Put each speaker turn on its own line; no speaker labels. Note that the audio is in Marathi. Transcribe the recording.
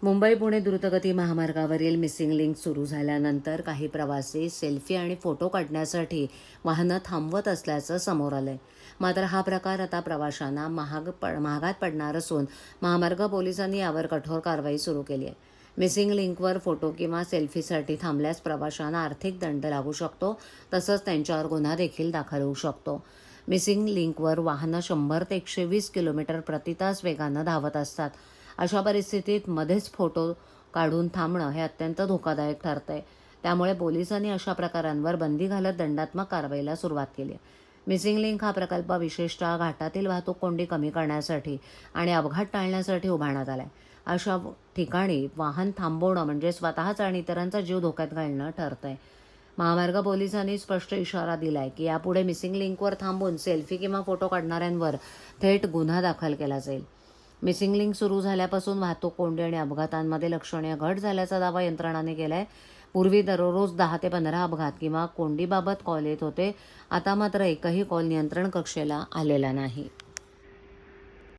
मुंबई पुणे द्रुतगती महामार्गावरील मिसिंग लिंक सुरू झाल्यानंतर काही प्रवासी सेल्फी आणि फोटो काढण्यासाठी वाहनं थांबवत असल्याचं समोर आलंय. मात्र हा प्रकार आता प्रवाशांना महागात पडणार असून महामार्ग पोलिसांनी यावर कठोर कारवाई सुरू केली आहे. मिसिंग लिंकवर फोटो किंवा सेल्फीसाठी थांबल्यास प्रवाशांना आर्थिक दंड लागू शकतो, तसंच त्यांच्यावर गुन्हा देखील दाखल होऊ शकतो. मिसिंग लिंकवर वाहनं 100 ते 120 किलोमीटर प्रति तास वेगानं धावत असतात. अशा परिस्थितीत मध्येच फोटो काढून थांबणं हे अत्यंत धोकादायक ठरतंय. त्यामुळे पोलिसांनी अशा प्रकारांवर बंदी घालत दंडात्मक कारवाईला सुरुवात केली आहे. मिसिंग लिंक हा प्रकल्प विशेषतः घाटातील वाहतूक कोंडी कमी करण्यासाठी आणि अपघात टाळण्यासाठी उभारण्यात आला आहे. अशा ठिकाणी वाहन थांबवणं म्हणजे स्वतःचा आणि इतरांचा जीव धोक्यात घालणं ठरतंय. महामार्ग पोलिसांनी स्पष्ट इशारा दिलाय की यापुढे मिसिंग लिंकवर थांबून सेल्फी किंवा फोटो काढणाऱ्यांवर थेट गुन्हा दाखल केला जाईल. मिसिंग लिंक सुरू झाल्यापासून वाहतूक कोंडी आणि अपघातांमध्ये लक्षणीय घट झाल्याचा दावा यंत्रणांनी केलाय. पूर्वी दररोज 10 ते 15 अपघात किंवा कोंडीबाबत कॉल येत होते. आता मात्र एकही कॉल नियंत्रण कक्षेला आलेला नाही.